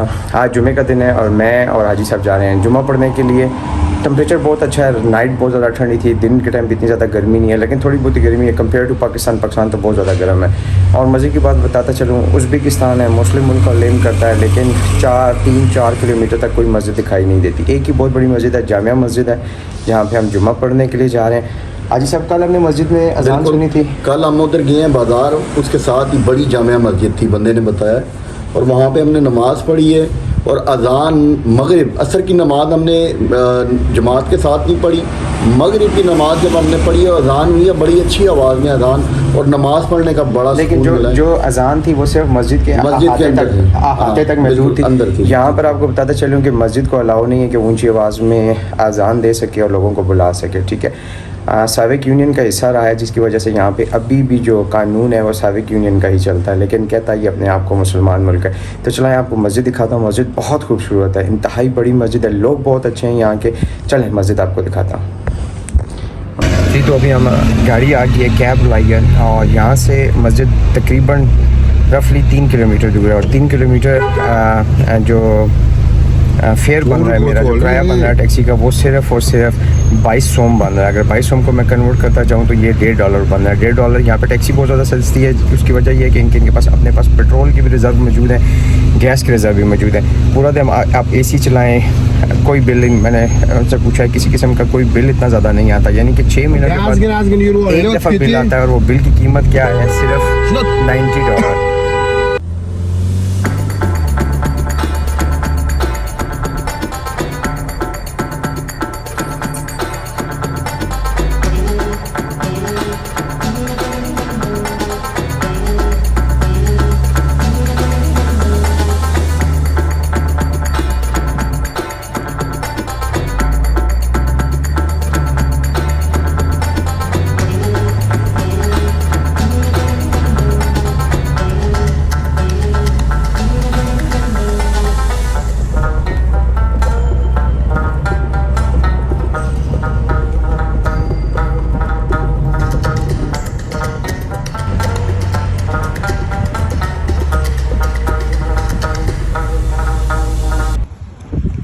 आज जुमे का दिन है और मैं और हाजी साहब जा रहे हैं जुमा पढ़ने के लिए। टेम्परेचर बहुत अच्छा है, नाइट बहुत ज़्यादा ठंडी थी, दिन के टाइम इतनी ज़्यादा गर्मी नहीं है, लेकिन थोड़ी बहुत गर्मी है कंपेयर टू पाकिस्तान तो बहुत ज़्यादा गर्म है। और मज़े की बात बताता चलूँ, उज़्बेकिस्तान है, मुस्लिम मुल्क का क्लेम करता है, लेकिन 3-4 किलोमीटर तक कोई मस्जिद दिखाई नहीं देती। एक ही बहुत बड़ी मस्जिद है, जामिया मस्जिद है, जहाँ पर हम जुमा पढ़ने के लिए जा रहे हैं। हाजी साहब कल हमने मस्जिद में अजान सुनी थी, कल हम उधर गए हैं बाज़ार, उसके साथ ही बड़ी जामिया मस्जिद थी, बंदे ने बताया, और वहाँ पे हमने नमाज़ पढ़ी है। और अज़ान मगरिब असर की नमाज़ हमने जमात के साथ नहीं पढ़ी, मगरिब की नमाज़ जब हमने पढ़ी और अज़ान हुई है, बड़ी अच्छी आवाज़ में अज़ान और नमाज़ पढ़ने का बड़ा लेकिन जो अज़ान थी वो सिर्फ मस्जिद के आते तक महदूद थी। अंदर थी। यहाँ पर आपको बताता चलूँ कि मस्जिद को अलाउ नहीं है कि ऊंची आवाज़ में अज़ान दे सके और लोगों को बुला सके, ठीक है। साविक यूनियन का हिस्सा रहा है, जिसकी वजह से यहाँ पे अभी भी जो कानून है वो साविक यूनियन का ही चलता है, लेकिन कहता है ये अपने आप को मुसलमान मुल्क है। तो चलें आपको मस्जिद दिखाता हूँ। मस्जिद बहुत खूबसूरत है, इंतहाई बड़ी मस्जिद है, लोग बहुत अच्छे हैं यहाँ के। चलें मस्जिद आपको दिखाता हूँ जी। तो अभी हम गाड़ी आ गई है, कैब लाई है, और यहाँ से मस्जिद तकरीबन रफली 3 किलोमीटर दूर है। और 3 किलोमीटर जो फेयर बन रहा है, मेरा जो किराया बन रहा है टैक्सी का, वो सिर्फ़ और सिर्फ 22 सोम बन रहा है। अगर 22 सोम को मैं कन्वर्ट करता चाहूँ तो ये $1.5 बन रहा है। $1.5 यहाँ पे टैक्सी बहुत ज़्यादा सस्ती है। उसकी वजह ये है कि इनके पास अपने पास पेट्रोल की भी रिज़र्व मौजूद है, गैस की रिज़र्व भी मौजूद है। पूरा दिन आप AC चलाएँ, कोई बिल, मैंने उनसे पूछा है, किसी किस्म का कोई बिल इतना ज़्यादा नहीं आता, यानी कि 6 मिनट के बाद एक दफ़ा बिल आता है। और वो बिल की कीमत क्या है, सिर्फ $90।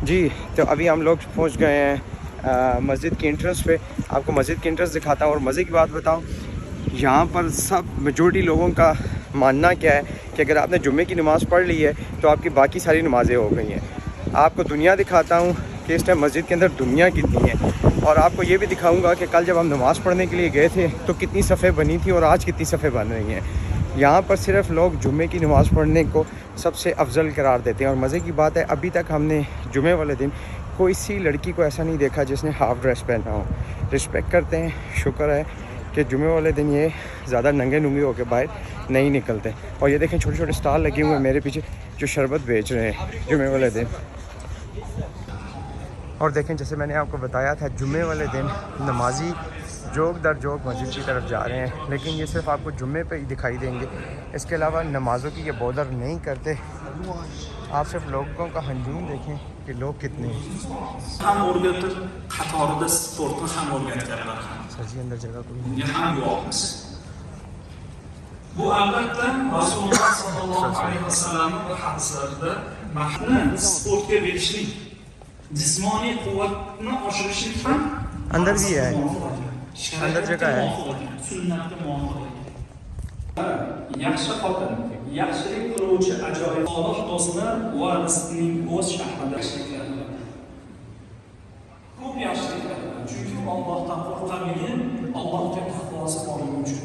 जी तो अभी हम लोग पहुंच गए हैं मस्जिद की एंट्रेंस पे। आपको मस्जिद की एंट्रेंस दिखाता हूँ। और मज़े की बात बताऊँ, यहाँ पर सब मेजॉरिटी लोगों का मानना क्या है कि अगर आपने जुम्मे की नमाज़ पढ़ ली है तो आपकी बाकी सारी नमाज़ें हो गई हैं। आपको दुनिया दिखाता हूँ कि इस टाइम मस्जिद के अंदर दुनिया कितनी है, और आपको ये भी दिखाऊँगा कि कल जब हम नमाज़ पढ़ने के लिए गए थे तो कितनी सफ़े बनी थी और आज कितनी सफ़े बन रही हैं। यहाँ पर सिर्फ लोग जुमे की नमाज़ पढ़ने को सबसे अफजल करार देते हैं। और मज़े की बात है, अभी तक हमने जुमे वाले दिन कोई सी लड़की को ऐसा नहीं देखा जिसने हाफ़ ड्रेस पहना हो। रिस्पेक्ट करते हैं, शुक्र है कि जुमे वाले दिन ये ज़्यादा नंगे नुंगे होकर बाहर नहीं निकलते। और ये देखें छोटे छोटे स्टॉल लगे हुए हैं मेरे पीछे जो शरबत बेच रहे हैं जुमे वाले दिन। और देखें जैसे मैंने आपको बताया था, जुमे वाले दिन नमाजी जोक दर जोक मस्जिद की तरफ जा रहे हैं, लेकिन ये सिर्फ आपको जुम्मे पे ही दिखाई देंगे। इसके अलावा नमाज़ों की ये बॉदर नहीं करते। आप सिर्फ लोगों का हंजूम देखें कि लोग कितने हैं। सर जी अंदर जगह कोई नहीं। Bu albatta Rasululloh sallallohu alayhi vasallamning bir hadislarida mahni sportga berishlik, jismoniy quvvatni oshirishlik ham अंदर भी है, अंदर जगह है। sunnatga muvofiq. Yaxshi xotin, yaxshilik qiluvchi ajoyib solih do'stlar va rizqning o'z shahrida ishlaydi. Ko'p yaxshilik qiladi, chunki Allohdan qo'rqadigan, Allohga taqvosi borligi uchun.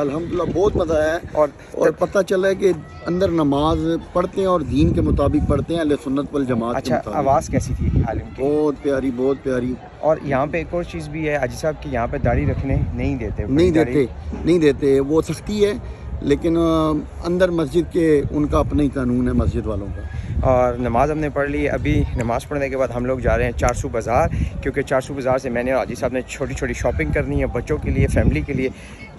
अल्हम्दुलिल्लाह बहुत मज़ा आया। और पता चला है कि अंदर नमाज पढ़ते हैं और दीन के मुताबिक पढ़ते हैं, अहले सुन्नत वल जमात अच्छा, आवाज़ कैसी थी आलिम की? बहुत प्यारी, बहुत प्यारी। और यहाँ पे एक और चीज़ भी है हाजी साहब कि यहाँ पे दाढ़ी रखने नहीं देते। वो सख्ती है, लेकिन अंदर मस्जिद के उनका अपना ही कानून है मस्जिद वालों का। और नमाज़ हमने पढ़ ली। अभी नमाज़ पढ़ने के बाद हम लोग जा रहे हैं चारसू बाज़ार, क्योंकि चारसू बाज़ार से मैंने और हाजी साहब ने छोटी छोटी शॉपिंग करनी है बच्चों के लिए, फैमिली के लिए।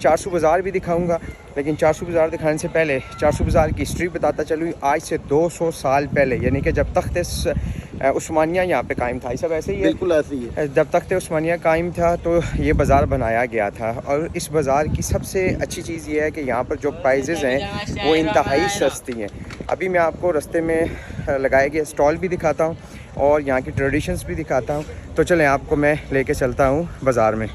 चारसू बाज़ार भी दिखाऊंगा, लेकिन चारसू बाज़ार दिखाने से पहले चारसू बाज़ार की हिस्ट्री बताता चलूँ। आज से 200 साल पहले, यानी कि जब तख्त उस्मानिया यहाँ पे कायम था, सब ऐसे ही है, बिल्कुल ऐसे ही है। जब तख्त उस्मानिया कायम था तो ये बाज़ार बनाया गया था। और इस बाज़ार की सबसे अच्छी चीज़ ये है कि यहाँ पर जो प्राइजेज़ हैं वो इंतहाई सस्ती हैं। अभी मैं आपको रास्ते में लगाए गए स्टॉल भी दिखाता हूँ और यहाँ की ट्रेडिशंस भी दिखाता हूँ। तो चलें आपको मैं लेके चलता हूँ बाज़ार में।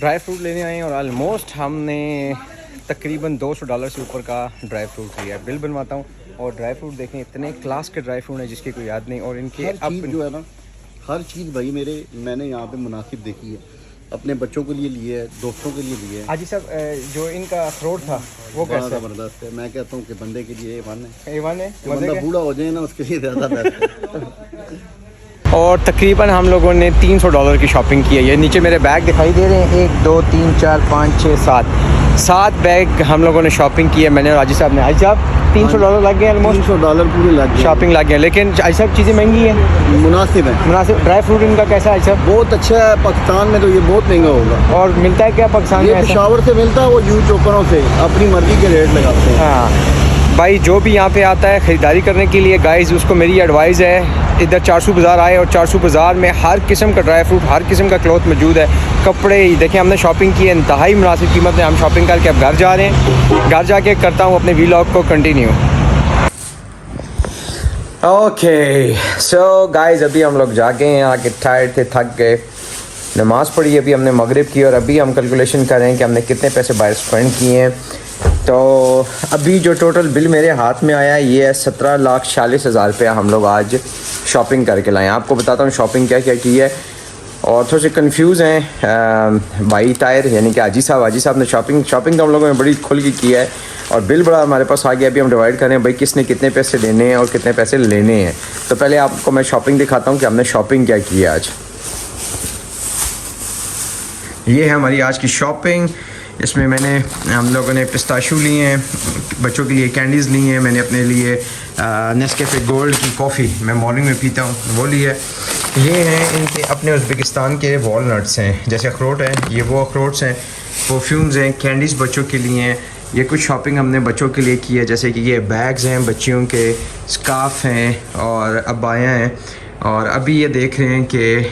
ड्राई फ्रूट लेने आए हैं और ऑलमोस्ट हमने तकरीबन $200 से ऊपर का ड्राई फ्रूट लिया है। बिल बनवाता हूँ और ड्राई फ्रूट देखें, इतने क्लास के ड्राई फ्रूट हैं जिसकी कोई याद नहीं। और इनके हर चीज़ जो है ना, हर चीज़ भाई मैंने यहाँ पे मुनासिब देखी है। अपने बच्चों के लिए लिए है, दोस्तों के लिए लिए है। हाजी साहब, जो इनका अखरोट था वो बड़ा कैसा है? ज़बरदस्त है। मैं कहता हूँ कि बंदे के लिए A1 है। A1 है, जो बंदा बूढ़ा हो जाए ना उसके लिए ज़्यादा बेस्ट है। और तकरीबन हम लोगों ने $300 की शॉपिंग की है। ये नीचे मेरे बैग दिखाई दे रहे हैं, 1 2 3 4 5 6 7 बैग हम लोगों ने शॉपिंग की है, मैंने और हाजी साहब ने। हाजी साहब, $300 लग गए, ऑलमोस्ट $300 पूरे लग गए, शॉपिंग लग गया। लेकिन हाजी साहब चीज़ें महंगी हैं, मुनासिब है। मुनासिब। ड्राई फ्रूट इनका कैसा है हाजी साहब? बहुत अच्छा है। पाकिस्तान में तो ये बहुत महंगा होगा। और मिलता है क्या पाकिस्तान ये में ऐसा? पेशावर से मिलता है, वो यूं चौकरों से अपनी मर्जी के रेट लगाते हैं। हाँ भाई, जो भी यहाँ पे आता है ख़रीदारी करने के लिए गाइस, उसको मेरी एडवाइस है इधर चारसू बाज़ार आए। और चारसू बाज़ार में हर किस्म का ड्राई फ्रूट, हर किस्म का क्लॉथ मौजूद है। कपड़े देखें, हमने शॉपिंग की है इंतहाई मुनासिब कीमत में। हम शॉपिंग करके अब घर जा रहे हैं, घर जाके करता हूँ अपने व्लॉग को कंटिन्यू। ओके सो गाइस, अभी हम लोग जाके हैं, आके टायर्ड थे, थक गए, नमाज़ पढ़ी, अभी हमने मगरिब की और अभी हम कैलकुलेशन कर रहे हैं कि हमने कितने पैसे बाहर स्पेंड किए हैं। तो अभी जो टोटल बिल मेरे हाथ में आया है ये है 17,40,000 रुपया हम लोग आज शॉपिंग करके लाए हैं। आपको बताता हूँ शॉपिंग क्या क्या की है। और थोड़े से कंफ्यूज हैं भाई ताहिर, यानी कि हाजी साहब ने शॉपिंग तो हम लोगों ने बड़ी खुल के की है और बिल बड़ा हमारे पास आ गया। अभी हम डिवाइड कर रहे हैं भाई किसने कितने पैसे देने हैं और कितने पैसे लेने हैं। तो पहले आपको मैं शॉपिंग दिखाता हूँ कि हमने शॉपिंग क्या की है आज। ये है हमारी आज की शॉपिंग। इसमें हम लोगों ने पिस्ताशू लिए हैं, बच्चों के लिए कैंडीज़ ली हैं, मैंने अपने लिए नेस्कैफ़े गोल्ड की कॉफ़ी मैं मॉर्निंग में पीता हूँ वो ली है। ये हैं इनके अपने उज़्बेकिस्तान के वॉलनट्स हैं, जैसे अखरोट हैं, ये वो अखरोट्स हैं। परफ्यूम्स हैं, कैंडीज़ बच्चों के लिए हैं। ये कुछ शॉपिंग हमने बच्चों के लिए की है, जैसे कि ये बैग्स हैं बच्चियों के, स्कार्फ़ हैं और अबायाँ हैं। और अभी ये देख रहे हैं कि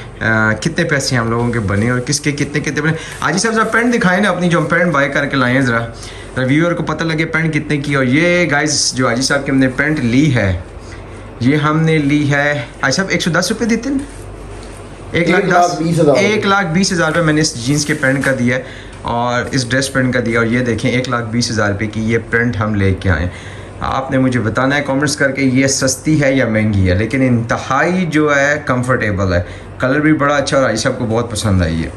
कितने पैसे हम लोगों के बने और किसके कितने बने। हाजी साहब ज़रा पैंट दिखाएं ना अपनी, जो हम पैंट बाय करके लाए हैं, ज़रा रिव्यूअर को पता लगे पैंट कितने की। और ये गाइस जो हाजी साहब की हमने पैंट ली है, ये हमने ली है हाजी साहब 110 रुपये देते हैं, 1,20,000 रुपये मैंने इस जीन्स के पैंट का दिया है और इस ड्रेस पैंट का दिया। और ये देखें 1,20,000 रुपये की ये पैंट हम लेके आए। आपने मुझे बताना है कमेंट्स करके ये सस्ती है या महंगी है, लेकिन इंतहाई जो है कंफर्टेबल है, कलर भी बड़ा अच्छा और हाजी साहब को बहुत पसंद आई है।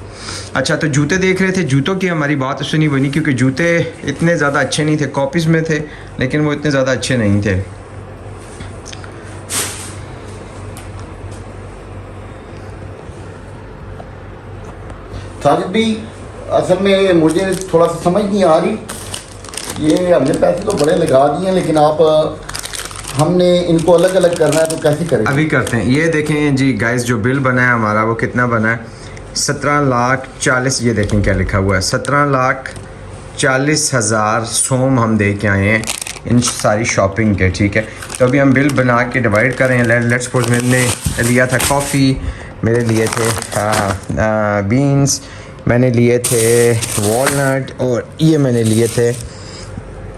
अच्छा, तो जूते देख रहे थे, जूतों की हमारी बात उससे नहीं बनी क्योंकि जूते इतने ज़्यादा अच्छे नहीं थे, कॉपीज़ में थे लेकिन वो इतने ज़्यादा अच्छे नहीं थे। साजिद भी असल में मुझे थोड़ा सा समझ नहीं आ रही, ये हमने पैसे तो बड़े लगा दिए हैं लेकिन हमने इनको अलग अलग करना है तो कैसे करें? अभी करते हैं। ये देखें जी गाइस, जो बिल बना है हमारा वो कितना बना है, 17,40,000। ये देखें क्या लिखा हुआ है, 17,40,000 सोम हम दे के आए हैं इन सारी शॉपिंग के। ठीक है, तो अभी हम बिल बना के डिवाइड कर रहे हैं। लेट्स सपोज मैंने लिया था कॉफ़ी, मेरे लिए थे बीन्स, मैंने लिए थे वॉलनट और ये मैंने लिए थे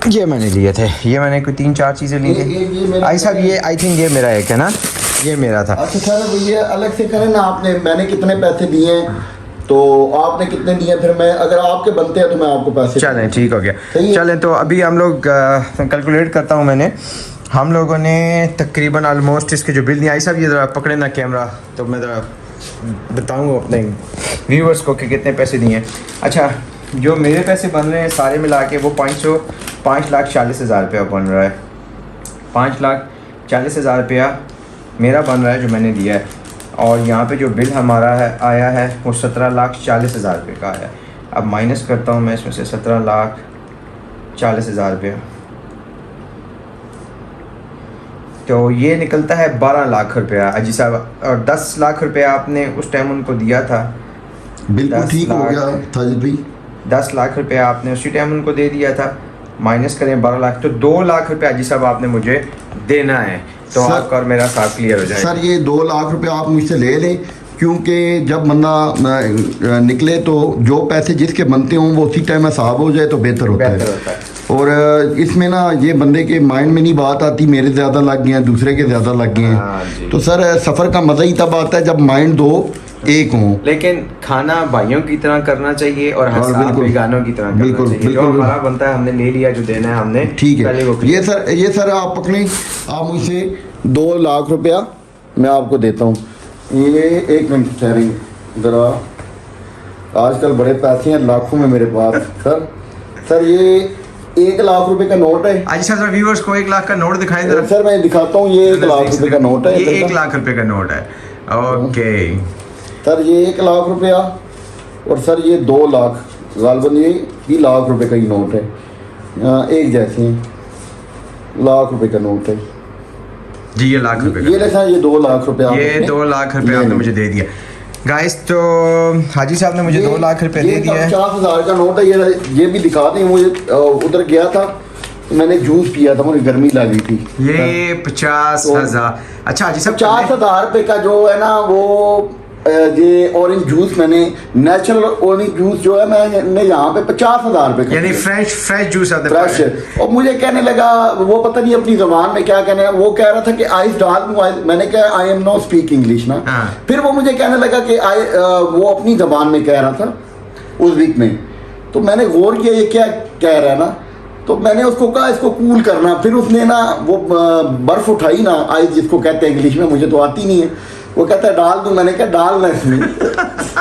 ये मैंने कोई 3-4 चीज़ें ली थी। आई साहब ये आई थिंक ये मेरा एक है ना, ये मेरा था। अच्छा सर ये अलग से करें ना, आपने मैंने कितने पैसे दिए हैं तो आपने कितने दिए, फिर मैं अगर आपके बनते हैं तो मैं आपको पैसे चलें ठीक हो गया। सही है। चलें तो अभी हम लोग कैलकुलेट करता हूँ मैंने, हम लोगों ने तकरीबन ऑलमोस्ट इसके जो बिल नहीं आई साहब, ये ज़रा पकड़े ना कैमरा तो मैं ज़रा बताऊँगा अपने व्यूवर्स को कि कितने पैसे दिए हैं। अच्छा जो मेरे पैसे बन रहे हैं सारे मिला के वो 5,40,000 रुपया बन रहा है। 5,40,000 रुपया मेरा बन रहा है जो मैंने दिया है, और यहाँ पे जो बिल हमारा है आया है वो 17,40,000 रुपये का आया है। अब माइनस करता हूँ मैं इसमें से 17,40,000 रुपया, तो ये निकलता है 12 लाख रुपया अजी साहब। और 10 लाख रुपया आपने उस टाइम उनको दिया था। बिल्कुल 10 ठीक हो लाख। गया साजिद भाई। 10 लाख रुपया आपने उसी टाइम उनको दे दिया था, माइनस करें 12 लाख तो 2 लाख रुपया अजी साहब आपने मुझे देना है, तो सर- आपका और मेरा साथ क्लियर हो जाएगा। सर ये 2 लाख रुपए आप मुझसे ले लें, क्योंकि जब बंदा निकले तो जो पैसे जिसके बनते हों वो उसी टाइम हिसाब हो जाए तो बेहतर होता बेहतर है। होता है। और इसमें ना ये बंदे के माइंड में नहीं बात आती मेरे ज़्यादा लग गए हैं दूसरे के ज़्यादा लग गए हाँ जी। हैं, तो सर सफ़र का मज़ा ही तब आता है जब माइंड दो एक हों। लेकिन खाना भाइयों की तरह करना चाहिए और हिसाब बिल्कुल। बेगानों की तरह करना बिल्कुल, चाहिए। बिल्कुल, जो हमारा बनता है हमने ले लिया, जो देना है हमने ठीक पहले वो है। ये सर आप पकड़ें, आप मुझसे 2 लाख रुपया मैं आपको देता हूँ। ये 1 मिनट ठहरें ज़रा, आजकल बड़े पैसे हैं लाखों में मेरे पास। सर ये 1 लाख रुपए का नोट है। आज सर व्यूअर्स को 1 लाख का नोट दिखाएं जरा। सर मैं दिखाता हूँ, ये 1 लाख रुपए का नोट है। ये 1 लाख रुपए का नोट है। ओके सर ये 1 लाख रुपया, और सर ये 2 लाख, गालबन ये भी लाख रुपए का ही नोट है, एक जैसे हैं, लाख रुपए का नोट है जी। ये लाख रुपए ये देखा, ये 2 लाख रुपया ये 2 लाख रुपए आपने मुझे दे दिया गाइस। तो हाजी साहब ने मुझे 2 लाख रुपए दे दिया है। 50,000 का नोट है। ये भी दिखा दें, मुझे उधर गया था तो मैंने जूस पिया था, मुझे गर्मी लगी थी। ये 50,000। अच्छा हाजी साहब 50,000 रुपए का जो है ना वो ये ऑरेंज जूस, मैंने नेचुरल ऑरेंज जूस जो है मैंने यहाँ पे 50,000 रुपए का यानी दिया। फ्रेश जूस आते फ्रेश है। और मुझे कहने लगा, वो पता नहीं अपनी जबान में क्या कहने, वो कह रहा था कि आइस डाल दूं आइस, मैंने कहा I am not speak English ना। हाँ। फिर वो मुझे कहने लगा कि वो अपनी जबान में कह रहा था उस वीक में, तो मैंने गौर किया ये क्या कह रहा है ना, तो मैंने उसको कहा इसको कूल करना। फिर उसने ना वो बर्फ उठाई ना, आइस जिसको कहते हैं इंग्लिश में, मुझे तो आती नहीं है, वो कहता है डाल दूं, मैंने कहा डालना इसमें।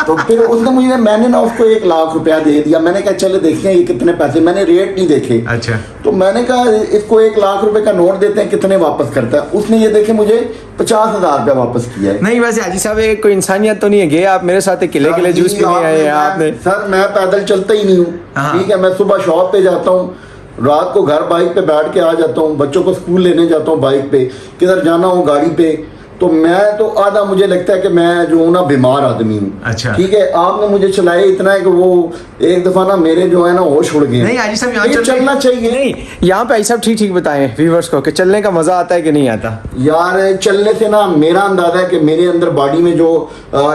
तो फिर उसने मैंने ना उसको 1 लाख रुपया दे दिया। मैंने कहा चले देखते हैं ये कितने पैसे, मैंने रेट नहीं देखे। अच्छा तो मैंने कहा इसको 1 लाख रुपए का नोट देते हैं, कितने वापस करता है। उसने ये देखे मुझे 50,000 रुपया वापस किया है। नहीं वैसे हाजी साहब ये कोई इंसानियत तो नहीं है, गए आप मेरे साथ किले किले जूस पीने आए हैं आपने। सर मैं पैदल चलता ही नहीं हूँ, हाँ। ठीक है। मैं सुबह शॉप पे जाता हूँ, रात को घर बाइक पे बैठ के आ जाता हूँ, बच्चों को स्कूल लेने जाता हूँ बाइक पे, किधर जाना हो गाड़ी पे। तो मैं तो आधा मुझे लगता है कि मैं जो हूँ ना बीमार आदमी हूँ। अच्छा। ठीक है, आपने मुझे चलाए इतना है कि वो एक दफा ना मेरे जो है ना होश उड़ गए। नहीं हाजी साहब यहाँ ये चलना चाहिए। नहीं यहाँ पे सब ठीक बताएं व्यूअर्स को कि चलने का मजा आता है कि नहीं आता। यार चलने से ना मेरा अंदाजा है कि मेरे अंदर बॉडी में जो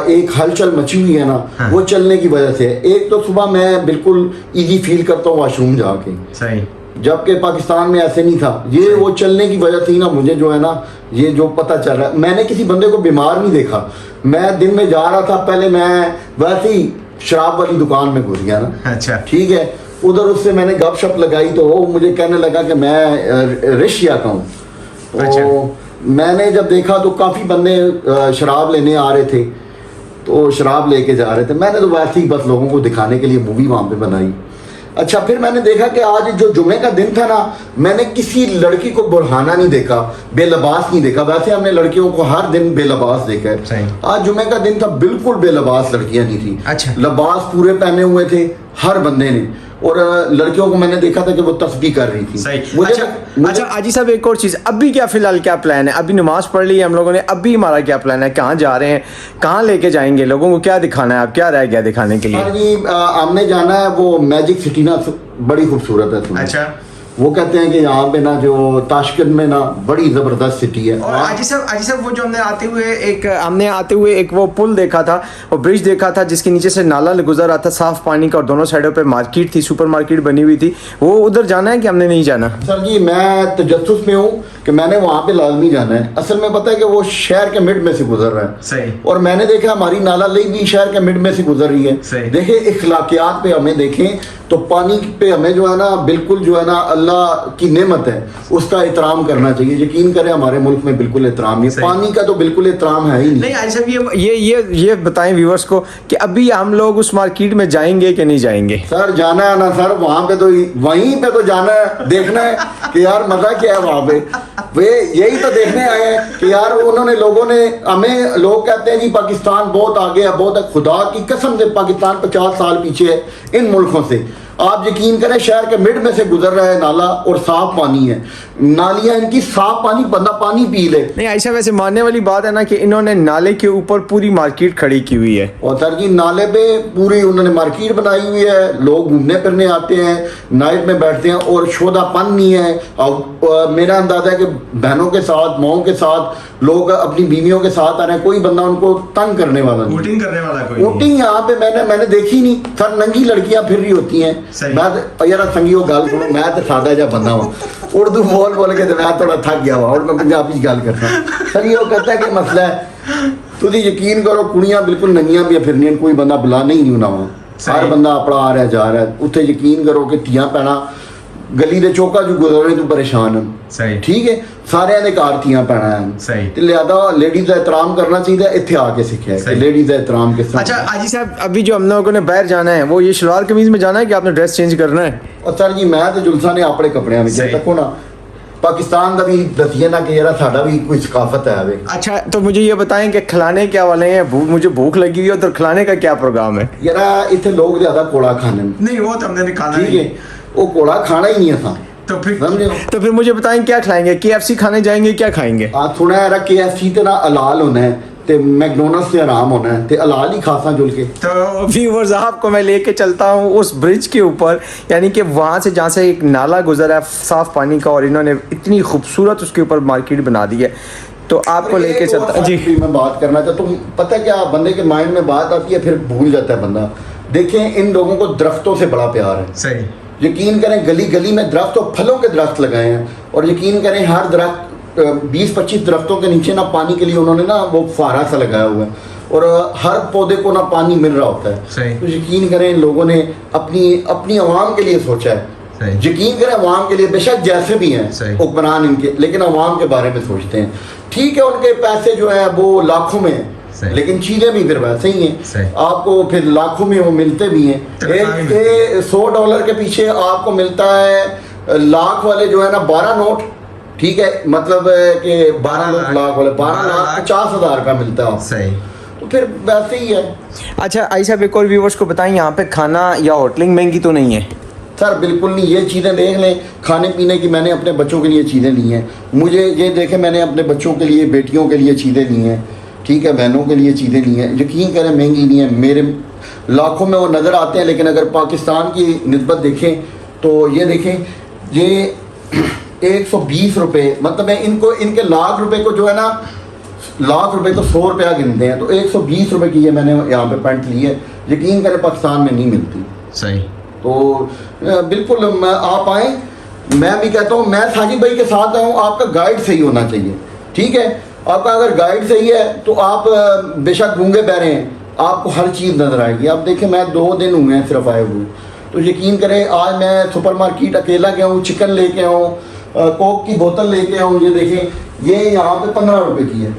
एक हलचल मची हुई है ना, हाँ। वो चलने की वजह से है। एक तो सुबह मैं बिल्कुल इजी फील करता हूँ वॉशरूम जाके, सही, जबकि पाकिस्तान में ऐसे नहीं था। ये वो चलने की वजह से ही ना मुझे जो है ना ये जो पता चल रहा है। मैंने किसी बंदे को बीमार नहीं देखा। मैं दिन में जा रहा था, पहले मैं वैसे ही शराब वाली दुकान में घुस गया ना, अच्छा ठीक है, उधर उससे मैंने गपशप लगाई तो वो मुझे कहने लगा कि मैं रशिया का हूँ। तो अच्छा। मैंने जब देखा तो काफ़ी बंदे शराब लेने आ रहे थे, तो शराब लेके जा रहे थे। मैंने तो वैसे ही बस लोगों को दिखाने के लिए मूवी वहाँ पे बनाई। अच्छा, फिर मैंने देखा कि आज जो जुमे का दिन था ना, मैंने किसी लड़की को बुरहाना नहीं देखा, बेलबास नहीं देखा। वैसे हमने लड़कियों को हर दिन बेलबास देखा है, सही। आज जुमे का दिन था, बिल्कुल बेलबास लड़कियां नहीं थी। अच्छा। लिबास पूरे पहने हुए थे हर बंदे ने, और लड़कियों को मैंने देखा था कि वो तस्बीह कर रही थी। सही। मुझे अच्छा हाजी साहब एक और चीज़, अभी क्या फिलहाल क्या प्लान है? अभी नमाज पढ़ ली है हम लोगों ने, अभी हमारा क्या प्लान है? कहाँ जा रहे हैं, कहाँ लेके जाएंगे लोगों को, क्या दिखाना है? आप क्या रह गया दिखाने के लिए? हाँ जी, हमने जाना है वो मैजिक सिटी ना, बड़ी खूबसूरत है। सुनो। अच्छा। वो कहते हैं कि यहाँ पे ना जो ताशकंद में ना बड़ी ज़बरदस्त सिटी है। और आजी साहब वो जो हमने आते हुए एक वो पुल देखा था, वो ब्रिज देखा था जिसके नीचे से नाला गुजर रहा था साफ पानी का, और दोनों साइडों पे मार्केट थी, सुपर मार्केट बनी हुई थी। वो उधर जाना है कि हमने नहीं जाना? सर जी मैं तजस्सुस में हूँ कि मैंने वहाँ पे लाजमी जाना है। असल में पता है कि वो शहर के मिड में से गुजर रहा है। सही। और मैंने देखा हमारी नाला लई भी शहर के मिड में से गुजर रही है। सही। देखें इखलाकियात पे हमें देखें तो पानी पे हमें जो है ना बिल्कुल जो है ना अल्लाह की नेमत है उसका एहतराम करना चाहिए। यकीन करें हमारे मुल्क में बिल्कुल एहतराम नहीं, पानी का तो बिल्कुल एहतराम है ही नहीं। आजी साहब ये बताएं व्यूअर्स को कि अभी हम लोग उस मार्केट में जाएंगे कि नहीं जाएंगे? सर जाना है ना सर, वहाँ पे तो वहीं पे तो जाना है, देखना है कि यार मजा क्या है वहाँ पे। वे यही तो देखने आए हैं कि यार उन्होंने लोगों ने हमें, लोग कहते हैं जी पाकिस्तान बहुत आगे है, बहुत है। खुदा की कसम से पाकिस्तान 50 साल पीछे है इन मुल्कों से। आप यकीन करें शहर के मिड में से गुजर रहा है नाला और साफ पानी है, नालियां इनकी साफ पानी, बंदा पानी पी ले। नहीं आयशा, वैसे मानने वाली बात है ना कि इन्होंने नाले के ऊपर पूरी मार्केट खड़ी की हुई है। और सर जी नाले पे पूरी उन्होंने मार्केट बनाई हुई है, लोग घूमने फिरने आते हैं, नाइट में बैठते हैं और शोधापन नहीं है। और मेरा अंदाजा है कि बहनों के साथ, माओं के साथ, लोग अपनी बीवियों के साथ आ रहे हैं, कोई बंदा उनको तंग करने वाला नहीं, वोटिंग करने वाला कोई वोटिंग यहाँ पे मैंने देखी नहीं। सर नंगी लड़कियां फिर रही होती हैं। मैं यार संगियो गल सुनो, मैं तो सादा जा बंदा हूँ, उर्दू बोल के मैं थोड़ा थक गया हुआ और मैं पंजाबी गल करता। सर ये कहता है कि मसला है, तुम यकीन करो कुड़ियां बिल्कुल नंगियां भी फिरनियां, कोई बंदा बुला नहीं होना वहाँ, हर बंदा अपना आ रहा है जा रहा है। उत्थे यकीन करो कि धियां भैणां गली दे चौका जो गुजरने तो परेशान हैं। ठीक है, सारे ने कार थियां पैना है, तो लिहाजा लेडीज का एहतराम करना चाहिए। इत्थे आके सीखा है कि लेडीज का एहतराम किस तरह। अच्छा आजी साहब, अभी जो हम लोगों ने बाहर जाना है वो ये शलवार कमीज में जाना है कि आपने ड्रेस चेंज करना है? और सर जी मैं तो जुलसा ने अपने कपड़े में देखो ना, पाकिस्तान का भी दसिए ना कि यार साडा भी कोई सकाफत है वे। अच्छा तो मुझे ये बताएं कि खिलाने क्या वाले हैं? मुझे भूख लगी हुई है, उधर खिलाने का क्या प्रोग्राम है? यार इतने लोग ज्यादा कोड़ा खाने नहीं, वो तो हमने खाना ठीक है, वो कोड़ा खाना ही नहीं था। तो फिर मुझे बताएं क्या खिलाएंगे? KFC खाने जाएंगे, क्या खाएंगे? सुना है KFC ते ना हलाल होना है, ते मैकडोनल्ड्स से आराम होना है, ते हलाल ही खासा जुल के। तो व्यूअर्स आपको मैं लेके चलता हूँ उस ब्रिज के ऊपर, यानी कि वहाँ से जहाँ से एक नाला गुजरा है साफ पानी का, और इन्होंने इतनी खूबसूरत उसके ऊपर मार्केट बना दी है। तो आपको लेके चलता जी। मैं बात करना चाहता हूँ, पता क्या बंदे के माइंड में बात आती है फिर भूल जाता है बंदा। देखें इन लोगों को दरख्तों से बड़ा प्यार है। सही। यकीन करें गली गली में दरख्त और फलों के दरख्त लगाए हैं, और यकीन करें हर दरख्त 20-25 दरख्तों के नीचे ना पानी के लिए उन्होंने ना वो फुहारा सा लगाया हुआ है, और हर पौधे को ना पानी मिल रहा होता है। सही। तो यकीन करें इन लोगों ने अपनी आवाम के लिए सोचा है। यकीन करें आवाम के लिए, बेशक जैसे भी हैं हुक्मरान इनके, लेकिन आवाम के बारे में सोचते हैं। ठीक है, उनके पैसे जो है वो लाखों में है, लेकिन चीजें भी फिर वैसे ही हैं, आपको फिर लाखों में वो मिलते भी हैं। $100 के पीछे आपको मिलता है लाख वाले जो है ना 12 नोट। ठीक है, मतलब कि 12 लाख वाले 12,50,000 का मिलता है। सही। तो फिर वैसे ही है। अच्छा आयशा, एक और व्यूअर्स को बताएं, यहाँ पे खाना या होटलिंग महंगी तो नहीं है? सर बिल्कुल नहीं, ये चीज़ें देख लें, खाने पीने की मैंने अपने बच्चों के लिए चीज़ें ली हैं। मुझे ये देखें, मैंने अपने बच्चों के लिए, बेटियों के लिए चीज़ें ली हैं। ठीक है, बहनों के लिए चीज़ें ली हैं। यकीन करें महंगी नहीं है, मेरे लाखों में वो नज़र आते हैं, लेकिन अगर पाकिस्तान की निस्बत देखें तो ये देखें, ये 120 रुपये, मतलब है इनको, इनके लाख रुपए को जो है ना, लाख रुपए को 100 रुपया गिनते हैं, तो 120 रुपये की ये मैंने यहाँ पे पैंट ली है। यकीन करें पाकिस्तान में नहीं मिलती। सही। तो बिल्कुल आप आएँ, मैं भी कहता हूँ, मैं साजिद भाई के साथ आया हूँ, आपका गाइड सही होना चाहिए। ठीक है, आपका अगर गाइड सही है तो आप बेशक गूंगे बहरे हैं, आपको हर चीज़ नज़र आएगी। आप देखें, मैं 2 दिन हुए हैं सिर्फ आए हुए, तो यकीन करें आज मैं सुपर मार्केट अकेला गया हूँ, चिकन लेके आऊँ, कोक की बोतल लेके आऊँ। ये देखें, ये यहाँ पे 15 रुपये की है।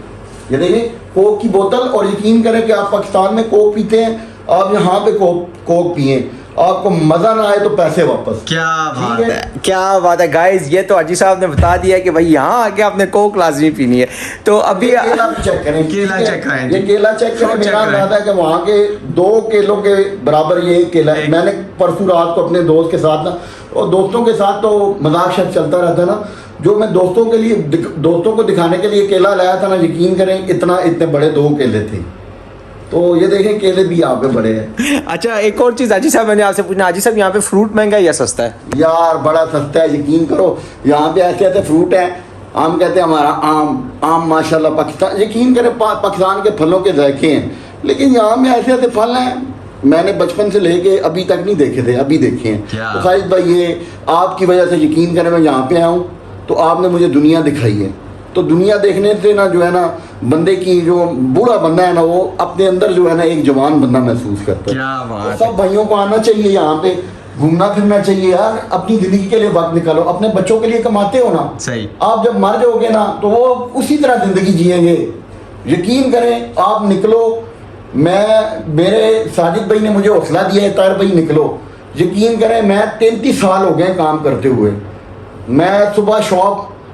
ये देखें कोक की बोतल, और यकीन करें कि आप पाकिस्तान में कोक पीते हैं, आप यहाँ पे कोक पिए, आपको मजा ना आए तो पैसे वापस। क्या बात है, क्या बात है गाइस, ये तो अजी साहब ने बता दिया कि भाई यहाँ आके आपने कोक लाजमी पीनी है। तो अभी केला चेक करें, केला चेक करें, ये केला चेक करें। मेरा अंदाजा है कि वहाँ के 2 किलो के बराबर ये केला है। मैंने परसों रात को अपने दोस्त के साथ ना, और दोस्तों के साथ तो मजाक शक चलता रहता ना, जो मैं दोस्तों को दिखाने के लिए केला लाया था ना, यकीन करें इतने बड़े 2 केले थे। तो ये देखें केले भी यहाँ पे बड़े हैं। अच्छा, एक और चीज़ हाजी साहब मैंने आपसे पूछना, हाजी साहब यहाँ पे फ्रूट महंगा है या सस्ता है? यार बड़ा सस्ता है, यकीन करो। यहाँ पे ऐसे ऐसे फ्रूट है, आम कहते हैं हमारा आम माशाल्लाह पाकिस्तान, यकीन करें पाकिस्तान के फलों के जायके हैं, लेकिन यहाँ में ऐसे ऐसे फल हैं मैंने बचपन से लेके अभी तक नहीं देखे थे, अभी देखे हैं। तो खालिद भाई ये आपकी वजह से यकीन करें मैं यहाँ पे आया हूँ, तो आपने मुझे दुनिया दिखाई है। तो दुनिया देखने से ना जो है ना बंदे की, जो बूढ़ा बंदा है ना वो अपने अंदर जो है ना एक जवान बंदा महसूस करता है। तो सब भाइयों को आना चाहिए यहाँ पे, घूमना फिरना चाहिए यार, अपनी ज़िंदगी के लिए वक्त निकालो, अपने बच्चों के लिए कमाते हो ना, सही। आप जब मर जाओगे ना तो वो उसी तरह ज़िंदगी जिएंगे। यकीन करें आप निकलो, मेरे साजिद भाई ने मुझे हौसला दिया है, तार भाई निकलो। यकीन करें मैं 33 साल हो गए काम करते हुए, मैं सुबह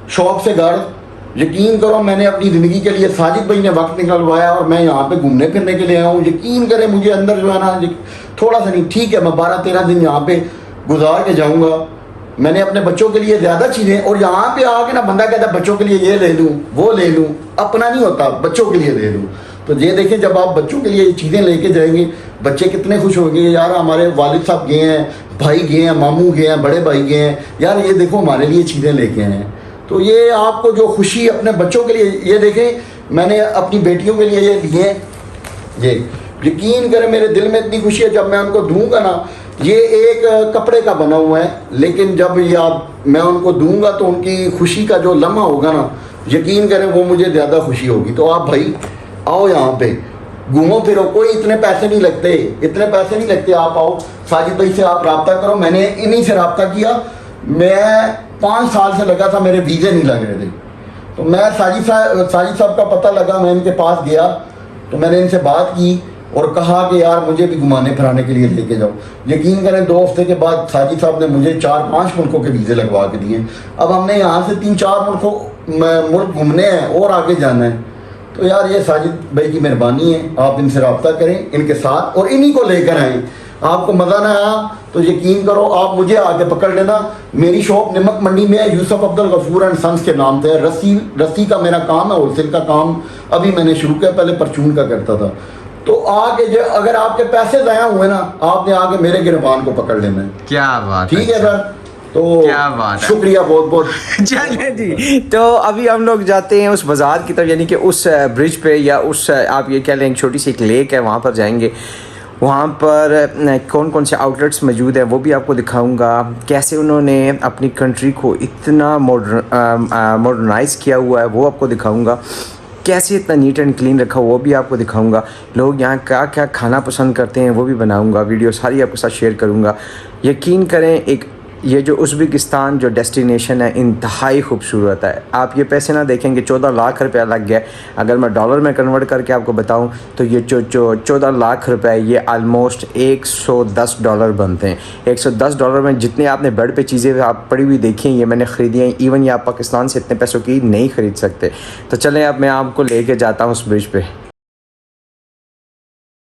शॉप से घर, यकीन करो मैंने अपनी ज़िंदगी के लिए साजिद भाई ने वक्त निकलवाया और मैं यहाँ पे घूमने फिरने के लिए आया हूँ। यकीन करें मुझे अंदर जो है ना थोड़ा सा नहीं, ठीक है मैं 12-13 दिन यहाँ पे गुजार के जाऊँगा, मैंने अपने बच्चों के लिए ज़्यादा चीज़ें, और यहाँ पे आके ना बंदा कहता है बच्चों के लिए ये ले लूँ वो ले लूँ, अपना नहीं होता, बच्चों के लिए ले लूँ। तो ये देखें जब आप बच्चों के लिए ये चीज़ें लेके जाएंगे, बच्चे कितने खुश होंगे, यार हमारे वालिद साहब गए हैं, भाई गए हैं, मामू गए हैं, बड़े भाई गए हैं, यार ये देखो हमारे लिए चीज़ें लेके आए हैं। तो ये आपको जो खुशी अपने बच्चों के लिए, ये देखें मैंने अपनी बेटियों के लिए ये लिए, ये यकीन करें मेरे दिल में इतनी खुशी है, जब मैं उनको दूंगा ना, ये एक कपड़े का बना हुआ है, लेकिन जब ये मैं उनको दूंगा तो उनकी खुशी का जो लम्हा होगा ना, यकीन करें वो मुझे ज़्यादा खुशी होगी। तो आप भाई आओ यहाँ पे घूमो फिरो, कोई इतने पैसे नहीं लगते, आप आओ, साजिद भाई से आप रब्ता करो, मैंने इन्हीं से रब्ता किया, मैं 5 साल से लगा था, मेरे वीज़े नहीं लग रहे थे, तो मैं साजिद साहब का पता लगा, मैं इनके पास गया, तो मैंने इनसे बात की और कहा कि यार मुझे भी घुमाने फिराने के लिए लेके जाओ। यकीन करें 2 हफ्ते के बाद साजिद साहब ने मुझे 4-5 मुल्कों के वीज़े लगवा के दिए। अब हमने यहाँ से 3-4 मुल्क घूमने हैं और आगे जाना है। तो यार ये साजिद भाई की मेहरबानी है, आप इनसे रब्ता करें, इनके साथ, और इन्हीं को लेकर आएँ। आपको मज़ा ना आया तो यकीन करो आप मुझे आके पकड़ लेना, मेरी शॉप नमक मंडी में है, यूसुफ अब्दुल गफूर एंड सन्स के नाम से। रस्सी का मेरा काम है, होलसेल का काम अभी मैंने शुरू किया, पहले परचून का करता था। तो आके जो अगर आपके पैसे ज़ाया हुए ना, आपने आके मेरे गिरबान को पकड़ लेना है। क्या बात, ठीक है सर, तो क्या बात है, शुक्रिया बहुत बहुत। चले जी, तो अभी हम लोग जाते हैं उस बाज़ार की तरफ, यानी कि उस ब्रिज पे, या उस आप ये कह लें एक छोटी सी एक लेक है, वहाँ पर जाएंगे। वहाँ पर कौन कौन से आउटलेट्स मौजूद हैं वो भी आपको दिखाऊंगा, कैसे उन्होंने अपनी कंट्री को इतना मॉडर्नाइज़ किया हुआ है वो आपको दिखाऊंगा, कैसे इतना नीट एंड क्लीन रखा वो भी आपको दिखाऊंगा, लोग यहाँ क्या क्या खाना पसंद करते हैं वो भी बनाऊंगा, वीडियो सारी आपके साथ शेयर करूँगा। यकीन करें एक ये जो उज़्बेकिस्तान जो डेस्टिनेशन है इंतहाई खूबसूरत है। आप ये पैसे ना देखेंगे 14 लाख रुपया लग गया, अगर मैं डॉलर में कन्वर्ट करके आपको बताऊं तो ये 14 लाख रुपए ये आलमोस्ट $110 बनते हैं। $110 में जितने आपने बेड पे चीज़ें आप पड़ी हुई देखी हैं ये मैंने ख़रीदी हैं, इवन ये आप पाकिस्तान से इतने पैसों की नहीं ख़रीद सकते। तो चलें अब मैं आपको लेके जाता हूँ उस ब्रिज पे।